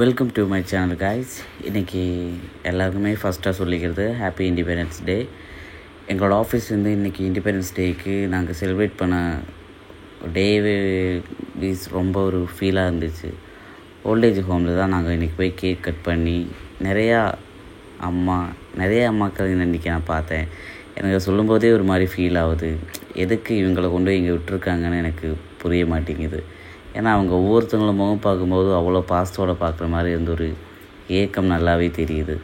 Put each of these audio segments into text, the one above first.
Welcome to my channel guys. இன்றைக்கி எல்லாருக்குமே ஃபஸ்ட்டாக சொல்லிக்கிறது ஹாப்பி இண்டிபெண்டன்ஸ் டே. எங்களோட ஆஃபீஸ்லேருந்து இன்றைக்கி இண்டிபெண்டன்ஸ் டேக்கு நாங்கள் செலிப்ரேட் பண்ண டேவே ரொம்ப ஒரு ஃபீலாக இருந்துச்சு. ஓல்டேஜ் ஹோமில் தான் நாங்கள் இன்றைக்கி போய் கேக் கட் பண்ணி நிறைய அம்மாக்கள் இன்றைக்கி நான் பார்த்தேன். எனக்கு சொல்லும்போதே ஒரு மாதிரி ஃபீல் ஆகுது. எதுக்கு இவங்களை கொண்டு போய் இங்கே விட்டுருக்காங்கன்னு எனக்கு புரிய மாட்டேங்குது. ஏன்னா அவங்க ஒவ்வொருத்தவங்களும் முகம் பார்க்கும்போது அவ்வளோ பாசத்தோடு பார்க்குற மாதிரி இருந்த ஒரு ஏக்கம் நல்லாவே தெரியுது.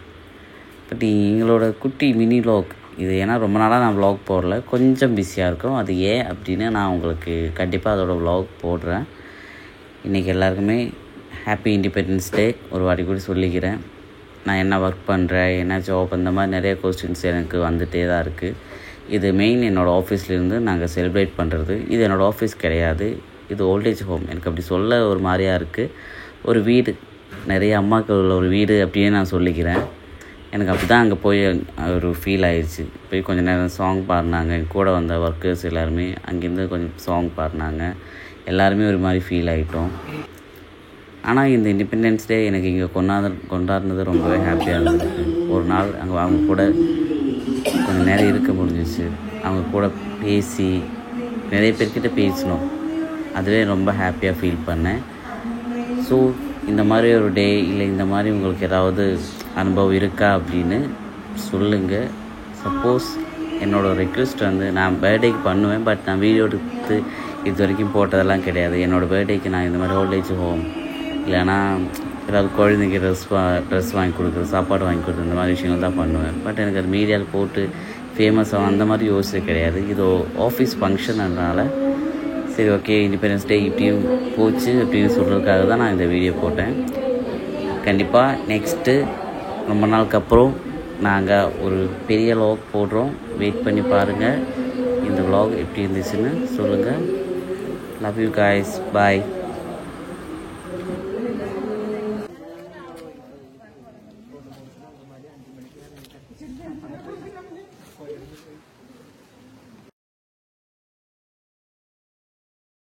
பட் எங்களோட குட்டி மினி வ்ளாக் இது. ஏன்னா ரொம்ப நாளாக நான் வ்ளாக் போடல, கொஞ்சம் பிஸியாக இருக்கும். அது ஏன் அப்படின்னு நான் உங்களுக்கு கண்டிப்பாக அதோட வ்ளாக் போடுறேன். இன்றைக்கி எல்லாருக்குமே ஹாப்பி இண்டிபெண்டன்ஸ் டே ஒரு வாட்டி கூட சொல்லிக்கிறேன். நான் என்ன ஒர்க் பண்ணுறேன், என்ன ஜாப், அந்த மாதிரி நிறைய கொஸ்டின்ஸ் எனக்கு வந்துகிட்டே தான் இருக்குது. இது மெயின் என்னோடய ஆஃபீஸ்லேருந்து நாங்கள் செலிப்ரேட் பண்ணுறது. இது என்னோடய ஆஃபீஸ் கிடையாது, இது ஓல்டேஜ் ஹோம். எனக்கு அப்படி சொல்ல ஒரு மாதிரியாக இருக்குது. ஒரு வீடு, நிறைய அம்மாக்கள் உள்ள ஒரு வீடு அப்படின்னு நான் சொல்லிக்கிறேன். எனக்கு அப்படி தான் அங்கே போய் ஒரு ஃபீல் ஆயிடுச்சு. போய் கொஞ்சம் நேரம் சாங் பாடினாங்க. என் கூட வந்த ஒர்க்கர்ஸ் எல்லாருமே அங்கேருந்து கொஞ்சம் சாங் பாடினாங்க. எல்லாருமே ஒரு மாதிரி ஃபீல் ஆகிட்டோம். ஆனால் இந்த இண்டிபெண்டன்ஸ் டே எனக்கு இங்கே கொண்டாடுனது ரொம்பவே ஹாப்பியாக இருந்துச்சு. ஒரு நாள் அவங்க கூட கொஞ்சம் நேரம் இருக்க முடிஞ்சிச்சு. அவங்க கூட பேசி நிறைய பேர்கிட்ட பேசணும். அதுவே ரொம்ப ஹாப்பியாக ஃபீல் பண்ணேன். ஸோ இந்த மாதிரி ஒரு டே இல்லை இந்த மாதிரி உங்களுக்கு ஏதாவது அனுபவம் இருக்கா அப்படின்னு சொல்லுங்கள். சப்போஸ் என்னோடய ரெக்வெஸ்ட் நான் பர்த்டேக்கு பண்ணுவேன், பட் நான் வீடியோ எடுத்து இது வரைக்கும் போட்டதெல்லாம் கிடையாது. என்னோடய பர்த்டேக்கு நான் இந்த மாதிரி ஓல்டேஜ் ஹோம் இல்லைனா ஏதாவது குழந்தைங்க ட்ரெஸ் வாங்கி கொடுக்குறது, சாப்பாடு வாங்கி கொடுக்குறது, இந்த மாதிரி விஷயங்கள் தான் பண்ணுவேன். பட் எனக்கு அது மீடியாவில் போட்டு ஃபேமஸ் ஆகும் அந்த மாதிரி யோசிச்சது கிடையாது. இது ஆஃபீஸ் ஃபங்க்ஷன்றனால சரி ஓகே இண்டிபெண்டன்ஸ் டே இப்படியும் போச்சு அப்படின்னு சொல்கிறதுக்காக தான் நான் இந்த வீடியோ போட்டேன். கண்டிப்பாக நெக்ஸ்ட்டு ரொம்ப நாளுக்கு அப்புறம் நாங்கள் ஒரு பெரிய வ்ளாக் போடுறோம். வெயிட் பண்ணி பாருங்கள். இந்த வ்ளாக் எப்படி இருந்துச்சுன்னு சொல்லுங்கள். Love you guys. பாய்.